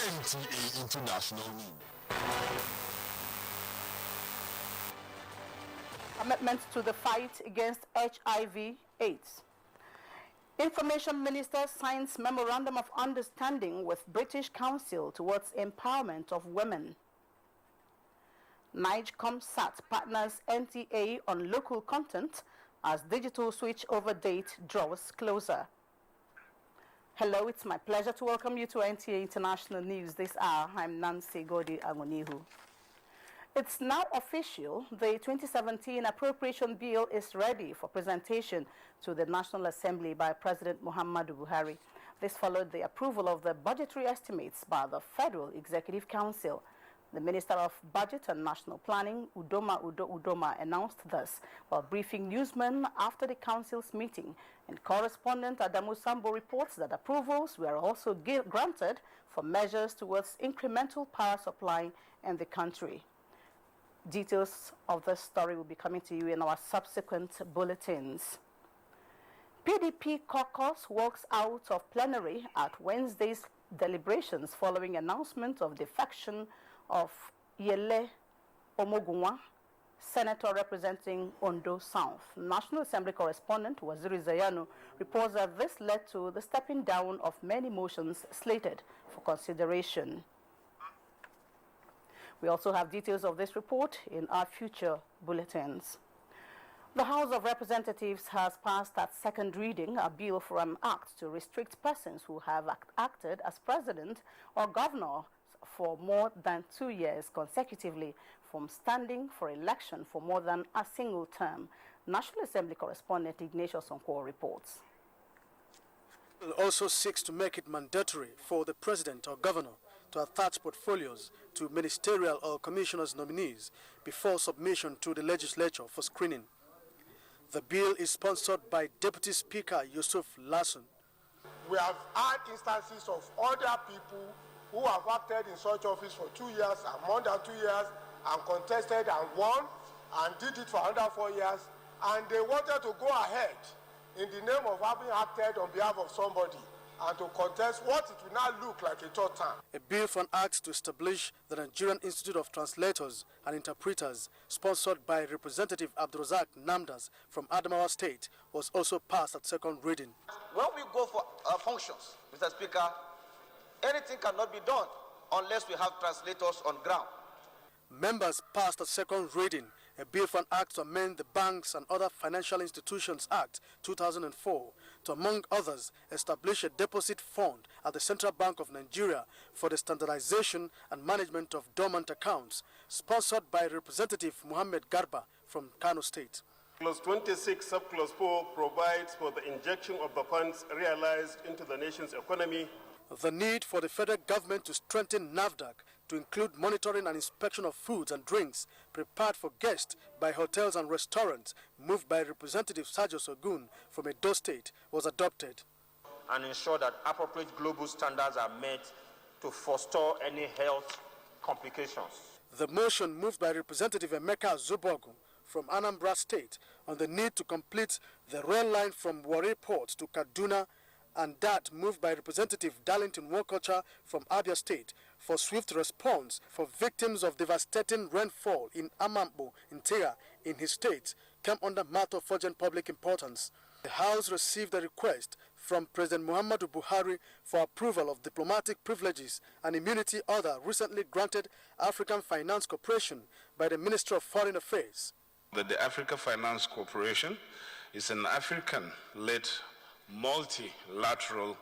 NTA International News. Commitment to the fight against HIV/AIDS. Information Minister signs Memorandum of Understanding with British Council towards empowerment of women. NIGECOMSAT partners NTA on local content as digital switch-over date draws closer. Hello, it's my pleasure to welcome you to NTA International News this hour. I'm Nancy Godi Agonihu. It's now official. The 2017 appropriation bill is ready for presentation to the National Assembly by President Muhammadu Buhari. This followed the approval of the budgetary estimates by the Federal Executive Council. The Minister of Budget and National Planning, Udoma, announced this while briefing newsmen after the Council's meeting. And correspondent Adamu Sambo reports that approvals were also granted for measures towards incremental power supply in the country. Details of this story will be coming to you in our subsequent bulletins. PDP caucus walks out of plenary at Wednesday's deliberations following announcement of defection of Yele Omogunwa, senator representing Ondo South. National Assembly correspondent Waziri Zayanu reports that this led to the stepping down of many motions slated for consideration. We also have details of this report in our future bulletins. The House of Representatives has passed at second reading a bill for an act to restrict persons who have acted as president or governor for more than 2 years consecutively from standing for election for more than a single term. National Assembly correspondent Ignatius Onkwo reports. It also seeks to make it mandatory for the president or governor to attach portfolios to ministerial or commissioners' nominees before submission to the legislature for screening. The bill is sponsored by Deputy Speaker Yusuf Lasson. We have had instances of other people who have acted in such office for 2 years and more than 2 years and contested and won and did it for another 4 years, and they wanted to go ahead in the name of having acted on behalf of somebody and to contest what it will now look like a third term. A bill for an act to establish the Nigerian Institute of Translators and Interpreters, sponsored by Representative Abdulrazak Namdas from Adamawa State, was also passed at second reading. When we go for functions, Mr. Speaker, anything cannot be done unless we have translators on ground. Members passed at second reading a bill for an act to amend the Banks and Other Financial Institutions Act 2004 to, among others, establish a deposit fund at the Central Bank of Nigeria for the standardization and management of dormant accounts, sponsored by Representative Mohammed Garba from Kano State. Clause 26, Subclause 4 provides for the injection of the funds realized into the nation's economy. The need for the federal government to strengthen NAFDAC to include monitoring and inspection of foods and drinks prepared for guests by hotels and restaurants, moved by Representative Sergio Sogun from Edo State, was adopted. And ensure that appropriate global standards are met to forestall any health complications. The motion moved by Representative Emeka Zubogu from Anambra State on the need to complete the rail line from Warri Port to Kaduna, and that moved by Representative Darlington Wokocha from Abia State for swift response for victims of devastating rainfall in Amambo, NTA, in his state, came under matter of urgent public importance. The House received a request from President Muhammadu Buhari for approval of diplomatic privileges and immunity order recently granted African Finance Corporation by the Ministry of Foreign Affairs. The Africa Finance Corporation is an African-led multilateral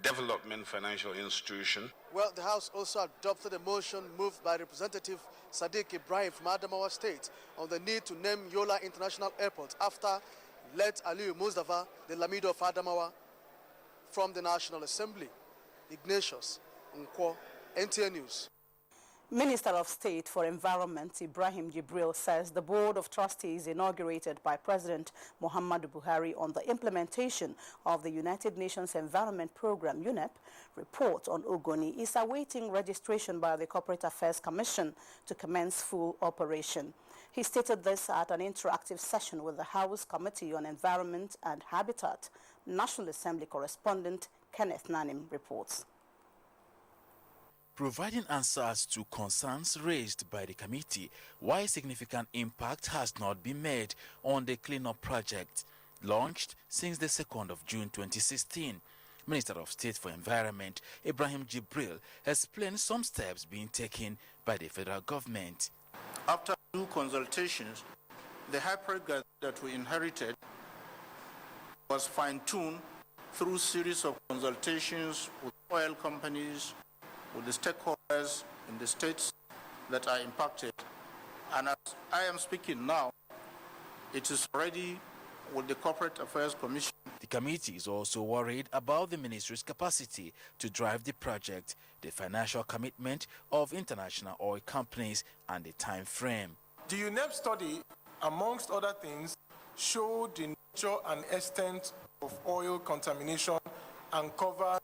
development financial institution. Well, the House also adopted a motion moved by Representative Sadiq Ibrahim from Adamawa State on the need to name Yola International Airport after late Aliyu Mustafa, the Lamido of Adamawa, from the National Assembly. Ignatius Nkwo, NTA News. Minister of State for Environment Ibrahim Jibril says the Board of Trustees inaugurated by President Muhammadu Buhari on the implementation of the United Nations Environment Program UNEP report on Ogoni is awaiting registration by the Corporate Affairs Commission to commence full operation. He stated this at an interactive session with the House Committee on Environment and Habitat. National Assembly correspondent Kenneth Nanim reports. providing answers to concerns raised by the committee why significant impact has not been made on the cleanup project launched since the 2nd of June 2016. Minister of State for Environment Ibrahim Jibril explained some steps being taken by the federal government. After due consultations, the hypergrid that we inherited was fine-tuned through series of consultations with oil companies, with the stakeholders in the states that are impacted. And as I am speaking now, it is ready with the Corporate Affairs Commission. The committee is also worried about the ministry's capacity to drive the project, the financial commitment of international oil companies, and the time frame. The UNEP study, amongst other things, showed the nature and extent of oil contamination and covered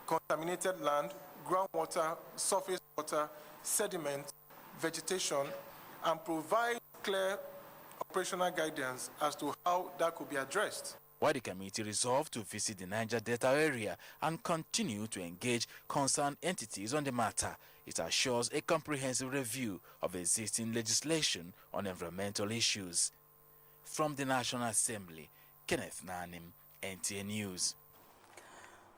contaminated land, groundwater, surface water, sediment, vegetation, and provide clear operational guidance as to how that could be addressed. While the committee resolved to visit the Niger Delta area and continue to engage concerned entities on the matter, it assures a comprehensive review of existing legislation on environmental issues. From the National Assembly, Kenneth Nanim, NTA News.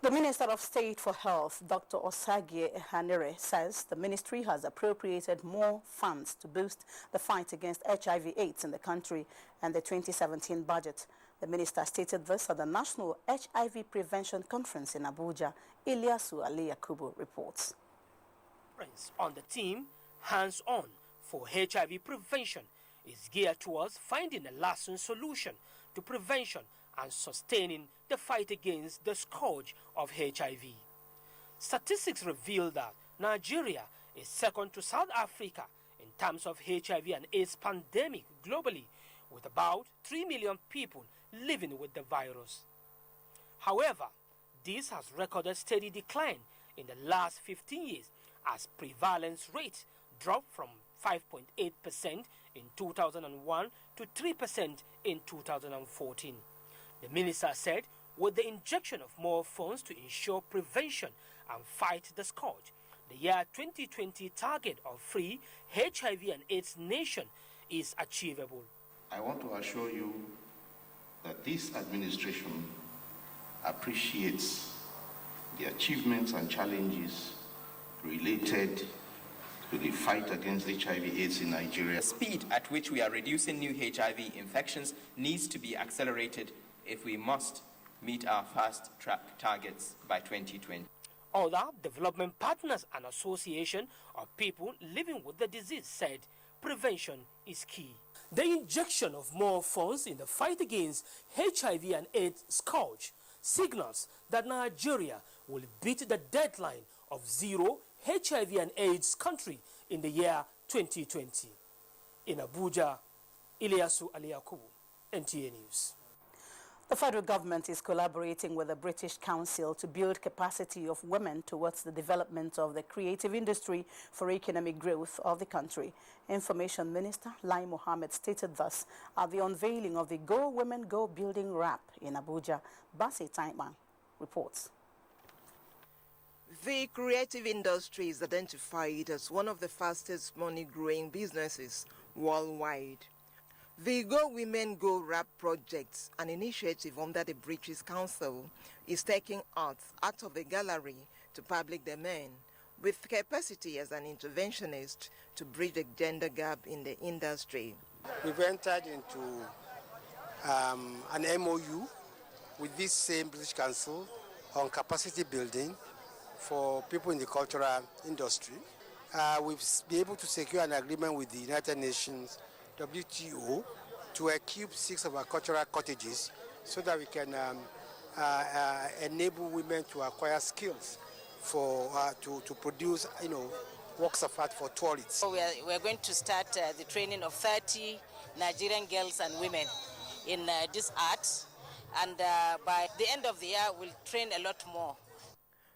The Minister of State for Health, Dr. Osagie Ehanire, says the ministry has appropriated more funds to boost the fight against HIV/AIDS in the country and the 2017 budget. The minister stated this at the National HIV Prevention Conference in Abuja. Ilyasu Ali Yakubu reports. On the team, Hands On for HIV prevention, is geared towards finding a lasting solution to prevention and sustaining the fight against the scourge of HIV. Statistics reveal that Nigeria is second to South Africa in terms of HIV and AIDS pandemic globally, with about 3 million people living with the virus. However, this has recorded steady decline in the last 15 years as prevalence rates dropped from 5.8% in 2001 to 3% in 2014. The minister said with the injection of more funds to ensure prevention and fight the scourge, the year 2020 target of free HIV and AIDS nation is achievable. I want to assure you that this administration appreciates the achievements and challenges related to the fight against HIV/AIDS in Nigeria. The speed at which we are reducing new HIV infections needs to be accelerated if we must meet our fast-track targets by 2020. Other development partners and association of people living with the disease said prevention is key. The injection of more funds in the fight against HIV and AIDS scourge signals that Nigeria will beat the deadline of zero HIV and AIDS country in the year 2020. In Abuja, Ilyasu Ali Yakubu, NTA News. The federal government is collaborating with the British Council to build capacity of women towards the development of the creative industry for economic growth of the country. Information Minister Lai Mohammed stated thus at the unveiling of the Go Women Go Building Wrap in Abuja. Basi Taimang reports. The creative industry is identified as one of the fastest money-growing businesses worldwide. The Go Women Go Rap project, an initiative under the British Council, is taking art out of the gallery to public domain, with capacity as an interventionist to bridge the gender gap in the industry. We've entered into an MOU with this same British Council on capacity building for people in the cultural industry. We've been able to secure an agreement with the United Nations WTO to equip 6 of our cultural cottages so that we can enable women to acquire skills for to produce, works of art for tourists. So we're going to start the training of 30 Nigerian girls and women in this art, and by the end of the year we'll train a lot more.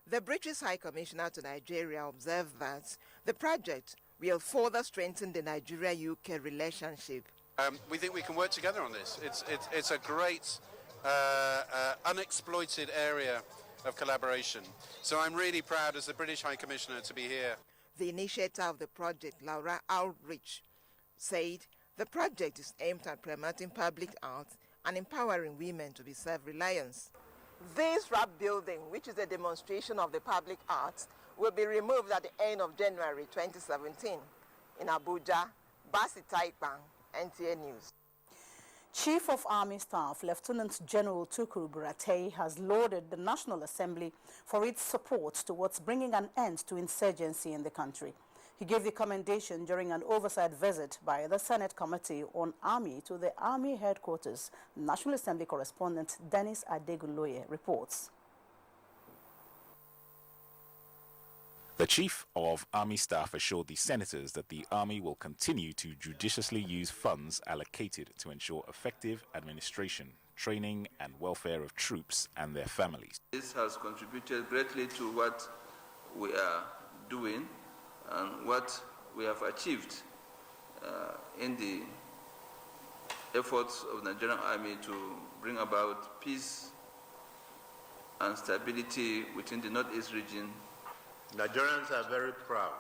The British High Commissioner to Nigeria observed that the project will further strengthen the Nigeria-UK relationship. We think we can work together on this. It's a great unexploited area of collaboration. So I'm really proud as the British High Commissioner to be here. The initiator of the project, Laura Aldrich, said the project is aimed at promoting public art and empowering women to be self-reliant. This wrap building, which is a demonstration of the public arts, will be removed at the end of January 2017. In Abuja, Basi Taikbang, NTA News. Chief of Army Staff Lieutenant General Tukuru Buratai has lauded the National Assembly for its support towards bringing an end to insurgency in the country. He gave the commendation during an oversight visit by the Senate Committee on Army to the Army headquarters. National Assembly correspondent Dennis Adegunloye reports. The Chief of Army Staff assured the senators that the Army will continue to judiciously use funds allocated to ensure effective administration, training and welfare of troops and their families. This has contributed greatly to what we are doing and what we have achieved in the efforts of the Nigerian Army to bring about peace and stability within the Northeast region. Nigerians are very proud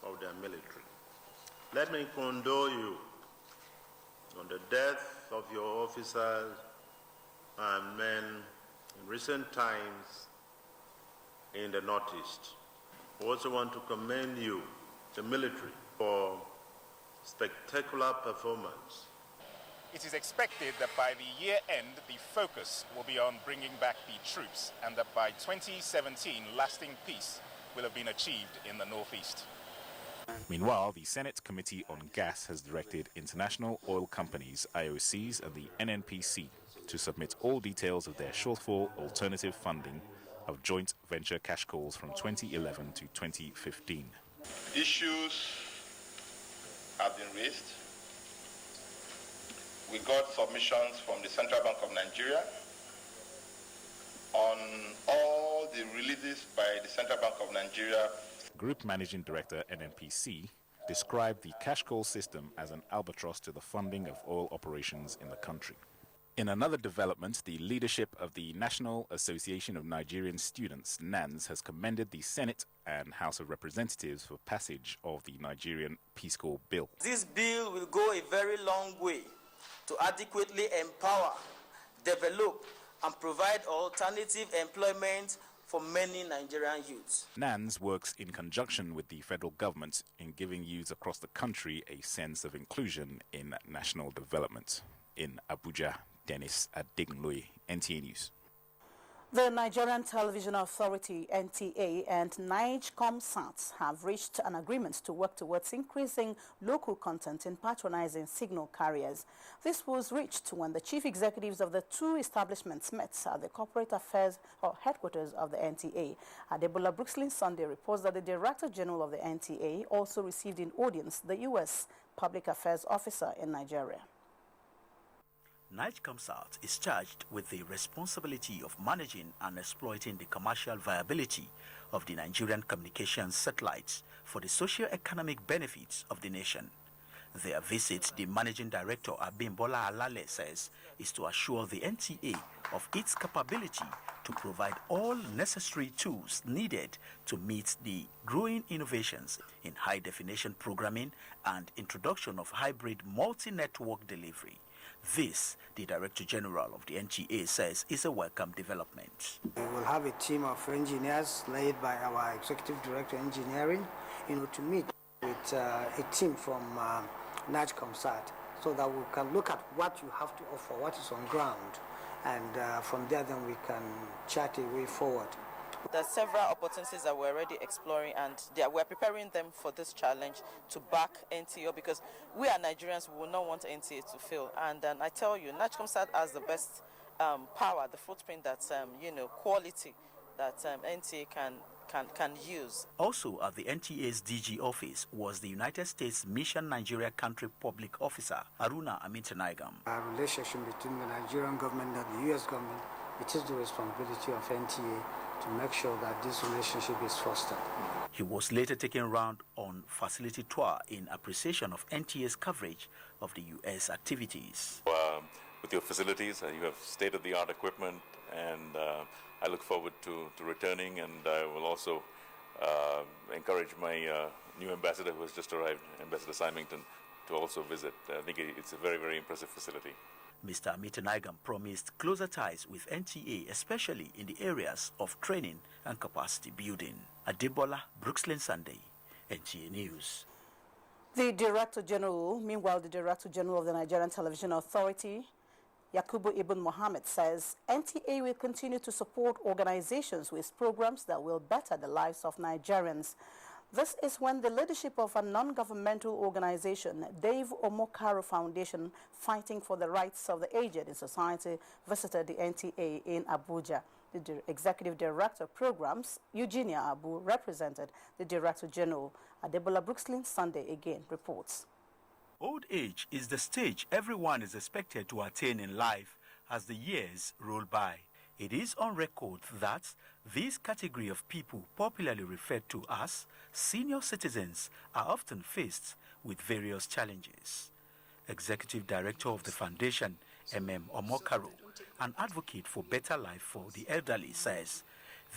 of their military. Let me condole you on the death of your officers and men in recent times in the Northeast. I also want to commend you, the military, for spectacular performance. It is expected that by the year end, the focus will be on bringing back the troops, and that by 2017, lasting peace will have been achieved in the Northeast. Meanwhile, the Senate Committee on Gas has directed international oil companies, IOCs, and the NNPC to submit all details of their shortfall alternative funding of joint venture cash calls from 2011 to 2015. Issues have been raised. We got submissions from the Central Bank of Nigeria on all the releases by the Central Bank of Nigeria. Group Managing Director NNPC described the cash call system as an albatross to the funding of oil operations in the country. In another development, the leadership of the National Association of Nigerian Students, NANS, has commended the Senate and House of Representatives for passage of the Nigerian Peace Corps Bill. This bill will go a very long way to adequately empower, develop, and provide alternative employment for many Nigerian youths. NANS works in conjunction with the federal government in giving youths across the country a sense of inclusion in national development. In Abuja, Dennis Adegunloye, NTA News. The Nigerian Television Authority, NTA, and NIGECOMSAT have reached an agreement to work towards increasing local content in patronizing signal carriers. This was reached when the chief executives of the two establishments met at the corporate affairs or headquarters of the NTA. Adebola Brookslyn Sunday reports that the Director General of the NTA also received in audience the U.S. Public Affairs Officer in Nigeria. NIGECOMSAT is charged with the responsibility of managing and exploiting the commercial viability of the Nigerian communications satellites for the socio-economic benefits of the nation. Their visit, the Managing Director Abimbola Alale says, is to assure the NTA of its capability to provide all necessary tools needed to meet the growing innovations in high-definition programming and introduction of hybrid multi-network delivery. This, the Director General of the NTA says, is a welcome development. We will have a team of engineers led by our Executive Director Engineering, to meet with a team from NIGECOMSAT so that we can look at what you have to offer, what is on ground, and from there then we can chart a way forward. There are several opportunities that we're already exploring, and we're preparing them for this challenge to back NTA, because we are Nigerians, we will not want NTA to fail. And I tell you, NIGECOMSAT has the best power, the footprint that, quality that NTA can use. Also at the NTA's DG office was the United States Mission Nigeria Country Public Officer, Haruna Amintanigam. Our relationship between the Nigerian government and the U.S. government, it is the responsibility of NTA to make sure that this relationship is fostered. He was later taken round on facility tour in appreciation of NTA's coverage of the U.S. activities. With your facilities, you have state-of-the-art equipment, and I look forward to returning, and I will also encourage my new ambassador who has just arrived, Ambassador Symington, to also visit. I think it's a very, very impressive facility. Mr. Amitanaigam promised closer ties with NTA, especially in the areas of training and capacity building. Adebola, Brooksland Sunday, NTA News. Meanwhile, the Director General of the Nigerian Television Authority, Yakubu Ibn Mohammed, says NTA will continue to support organizations with programs that will better the lives of Nigerians. This is when the leadership of a non-governmental organization, Dave Omokaro Foundation, fighting for the rights of the aged in society, visited the NTA in Abuja. The Executive Director of Programs, Eugenia Abu, represented the Director General. Adebola Brooksland Sunday again reports. Old age is the stage everyone is expected to attain in life as the years roll by. It is on record that this category of people, popularly referred to as senior citizens, are often faced with various challenges. Executive Director of the Foundation, MM Omokaro, an advocate for better life for the elderly, says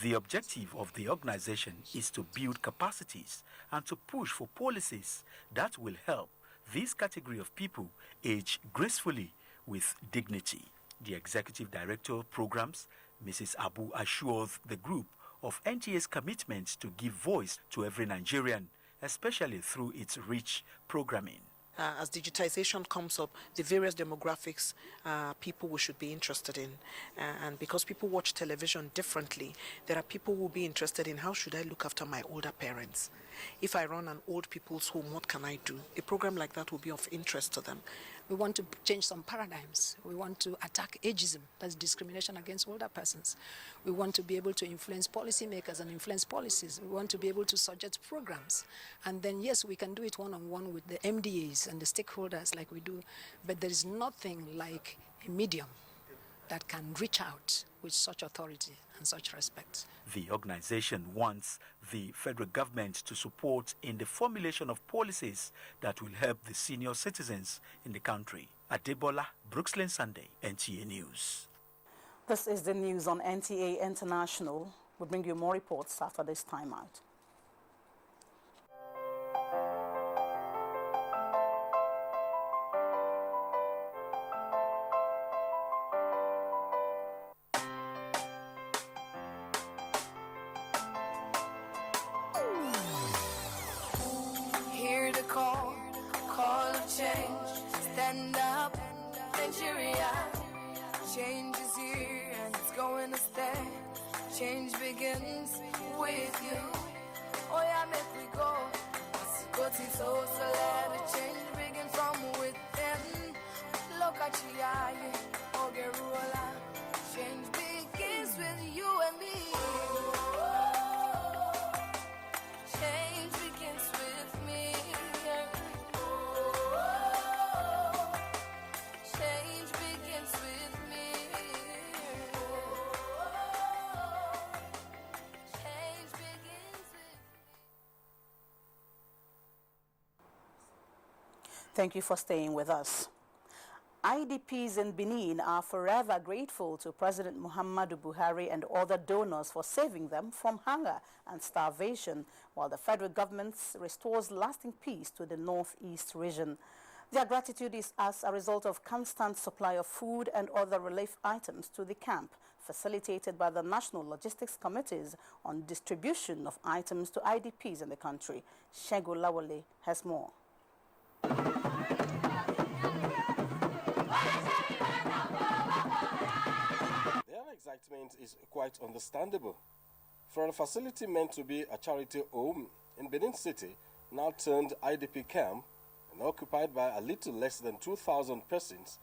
the objective of the organization is to build capacities and to push for policies that will help this category of people age gracefully with dignity. The Executive Director of Programs, Mrs. Abu, assures the group of NTA's commitment to give voice to every Nigerian, especially through its rich programming. As digitization comes up, the various demographics people we should be interested in. And because people watch television differently, there are people who will be interested in how should I look after my older parents. If I run an old people's home, what can I do? A program like that will be of interest to them. We want to change some paradigms. We want to attack ageism, that's discrimination against older persons. We want to be able to influence policymakers and influence policies. We want to be able to suggest programs. And then, yes, we can do it one-on-one with the MDAs and the stakeholders like we do, but there is nothing like a medium that can reach out with such authority and such respect. The organization wants the federal government to support in the formulation of policies that will help the senior citizens in the country. Adebola, Brooksland Sunday, NTA News. This is the news on NTA International. We'll bring you more reports after this timeout. Call of change, stand up, Nigeria. Change is here and it's going to stay. Change begins with you. Oh yeah, make we go. Go to so let the change begin from within. Look at you, Ogerola. Change begins with you and me. Change begins with me. Change begins with me. Change begins with me. Thank you for staying with us. IDPs in Benin are forever grateful to President Muhammadu Buhari and other donors for saving them from hunger and starvation, while the federal government restores lasting peace to the northeast region. Their gratitude is as a result of constant supply of food and other relief items to the camp, facilitated by the National Logistics Committees on distribution of items to IDPs in the country. Shego Lawale has more. Their excitement is quite understandable. For a facility meant to be a charity home in Benin City, now turned IDP camp, and occupied by a little less than 2,000 persons,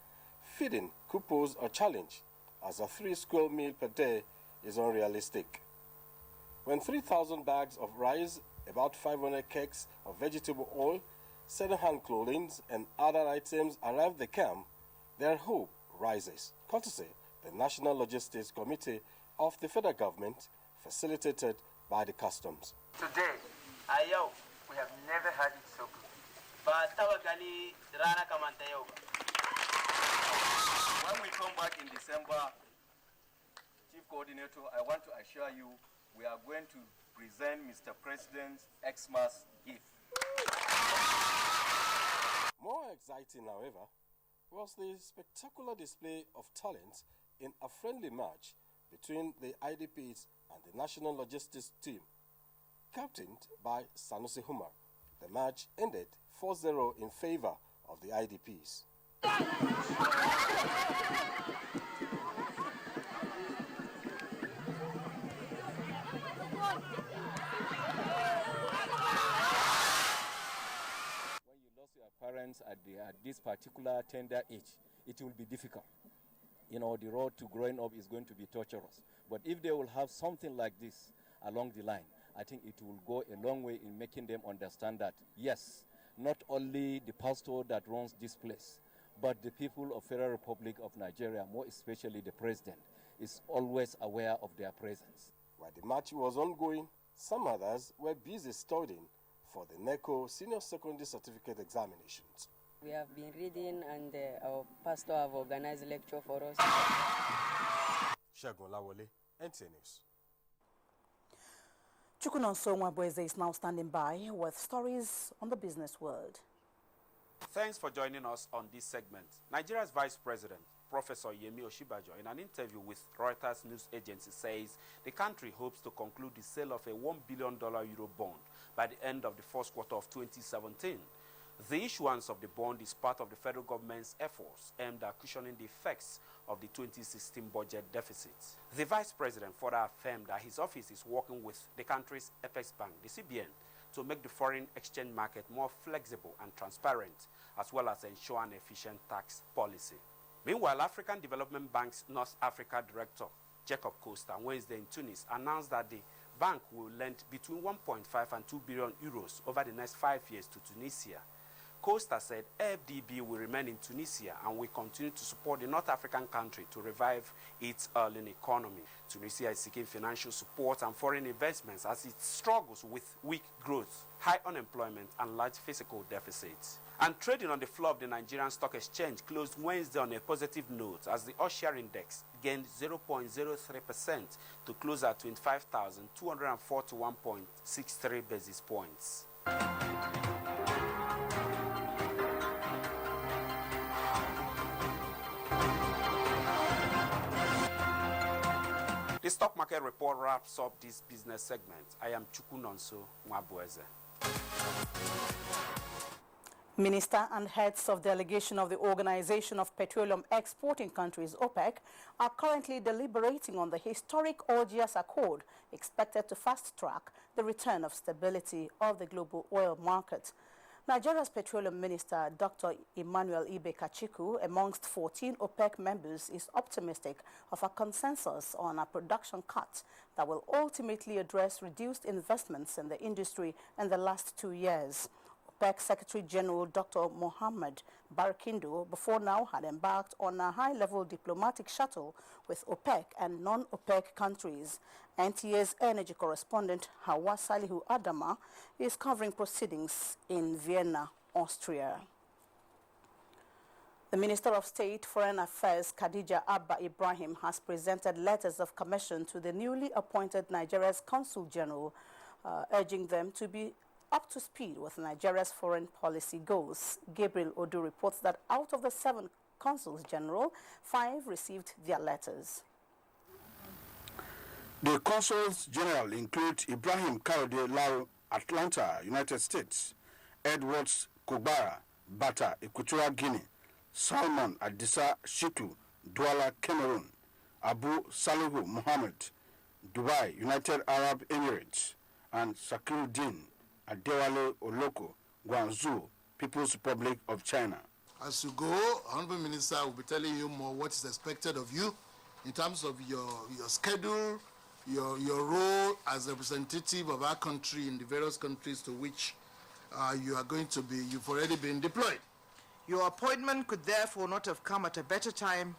feeding could pose a challenge, as a 3-square meal per day is unrealistic. When 3,000 bags of rice, about 500 kegs of vegetable oil, second-hand clothing, and other items arrive at the camp, their hope rises, courtesy the National Logistics Committee of the federal government, facilitated by the customs. Today, we have never had it so good. When we come back in December, Chief coordinator, I want to assure you we are going to present Mr. President's Xmas gift. More exciting, however, was the spectacular display of talent in a friendly match between the IDPs and the National Logistics team, captained by Sanusi Humar. The match ended 4-0 in favor of the IDPs. Parents at this particular tender age, it will be difficult. You know, the road to growing up is going to be torturous. But if they will have something like this along the line, I think it will go a long way in making them understand that, yes, not only the pastor that runs this place, but the people of Federal Republic of Nigeria, more especially the president, is always aware of their presence. While the match was ongoing, some others were busy studying for the NECO Senior Secondary Certificate examinations. We have been reading and our pastor have organized a lecture for us. Shagun Lawole, NTA News. Chukunonso Mwabweze is now standing by with stories on the business world. Thanks for joining us on this segment. Nigeria's Vice President, Professor Yemi Oshibajo, in an interview with Reuters news agency, says the country hopes to conclude the sale of a $1 billion Euro bond by the end of the first quarter of 2017. The issuance of the bond is part of the federal government's efforts aimed at cushioning the effects of the 2016 budget deficit. The Vice President further affirmed that his office is working with the country's apex bank, the CBN, to make the foreign exchange market more flexible and transparent, as well as ensure an efficient tax policy. Meanwhile, African Development Bank's North Africa Director, Jacob Costa, Wednesday in Tunis, announced that the bank will lend between 1.5 and 2 billion euros over the next 5 years to Tunisia. Costa said FDB will remain in Tunisia and will continue to support the North African country to revive its ailing economy. Tunisia is seeking financial support and foreign investments as it struggles with weak growth, high unemployment, and large fiscal deficits. And trading on the floor of the Nigerian Stock Exchange closed Wednesday on a positive note as the All-Share Index gained 0.03% to close at 25,241.63 basis points. The stock market report wraps up this business segment. I am Chukunonso Mwabweze. Minister and heads of delegation of the Organization of Petroleum Exporting Countries, OPEC, are currently deliberating on the historic Algiers Accord, expected to fast-track the return of stability of the global oil market. Nigeria's Petroleum Minister, Dr. Emmanuel Ibe Kachiku, amongst 14 OPEC members, is optimistic of a consensus on a production cut that will ultimately address reduced investments in the industry in the last 2 years. OPEC Secretary General Dr. Mohammed Barakindo before now had embarked on a high-level diplomatic shuttle with OPEC and non-OPEC countries. NTA's energy correspondent Hawa Salihu Adama is covering proceedings in Vienna, Austria. The Minister of State Foreign Affairs, Khadija Abba Ibrahim, has presented letters of commission to the newly appointed Nigeria's Consul General, urging them to be up to speed with Nigeria's foreign policy goals. Gabriel Odu reports that out of the 7 consuls general, 5 received their letters. The consuls general include Ibrahim Karode Lau, Atlanta, United States, Edwards Kobara, Bata, Equatorial Guinea, Salman Adisa Shitu, Douala, Cameroon, Abu Salihu Muhammad, Dubai, United Arab Emirates, and Sakiruddin Adewale Oloko, Guangzhou, People's Republic of China. As you go, Honorable Minister will be telling you more what is expected of you in terms of your schedule, your role as a representative of our country in the various countries to which you are going to be, you've already been deployed. Your appointment could therefore not have come at a better time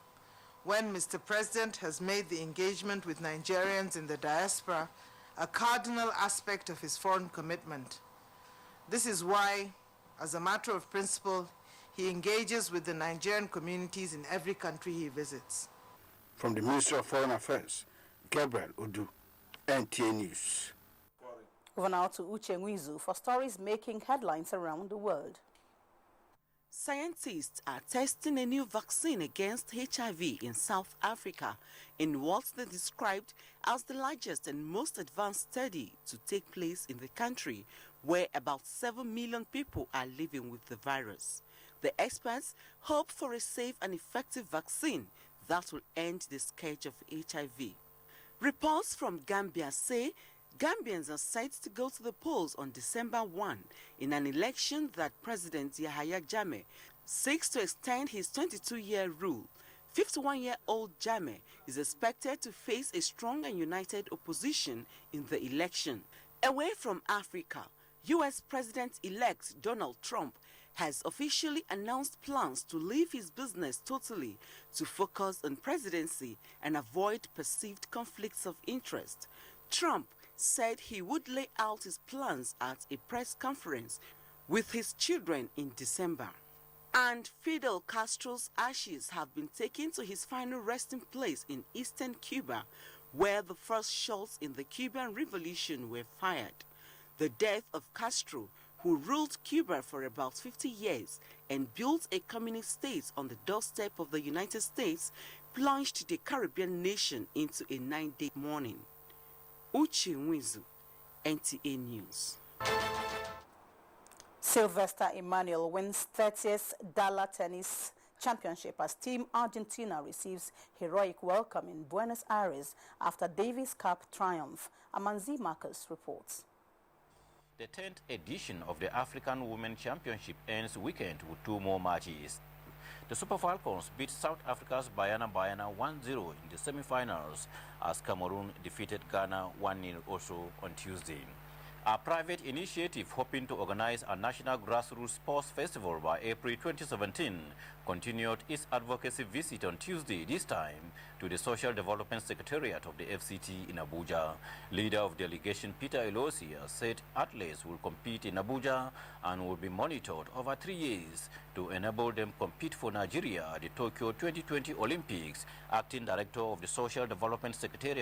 when Mr. President has made the engagement with Nigerians in the diaspora a cardinal aspect of his foreign commitment. This is why, as a matter of principle, he engages with the Nigerian communities in every country he visits. From the Ministry of Foreign Affairs, Gabriel Udu, NTA News. Over now to Uche Nwizu for stories making headlines around the world. Scientists are testing a new vaccine against HIV in South Africa in what they described as the largest and most advanced study to take place in the country, where about 7 million people are living with the virus. The experts hope for a safe and effective vaccine that will end the scourge of HIV. Reports from Gambia say Gambians are set to go to the polls on December 1 in an election that President Yahya Jammeh seeks to extend his 22-year rule. 51-year-old Jammeh is expected to face a strong and united opposition in the election. Away from Africa, U.S. President-elect Donald Trump has officially announced plans to leave his business totally to focus on presidency and avoid perceived conflicts of interest. Trump said he would lay out his plans at a press conference with his children in December. And Fidel Castro's ashes have been taken to his final resting place in eastern Cuba, where the first shots in the Cuban Revolution were fired. The death of Castro, who ruled Cuba for about 50 years and built a communist state on the doorstep of the United States, plunged the Caribbean nation into a 9-day mourning. Uche Nwizu, NTA News. Sylvester Emmanuel wins 30th Dala Tennis Championship as Team Argentina receives heroic welcome in Buenos Aires after Davis Cup triumph. Amanzi Marcus reports. The 10th edition of the African Women Championship ends weekend with 2 more matches. The Super Falcons beat South Africa's Banyana 1-0 in the semi-finals as Cameroon defeated Ghana 1-0 also on Tuesday. A private initiative hoping to organize a national grassroots sports festival by April 2017 continued its advocacy visit on Tuesday, this time to the Social Development Secretariat of the FCT in Abuja. Leader of delegation Peter Elosia said athletes will compete in Abuja and will be monitored over 3 years to enable them compete for Nigeria at the Tokyo 2020 Olympics. Acting Director of the Social Development Secretariat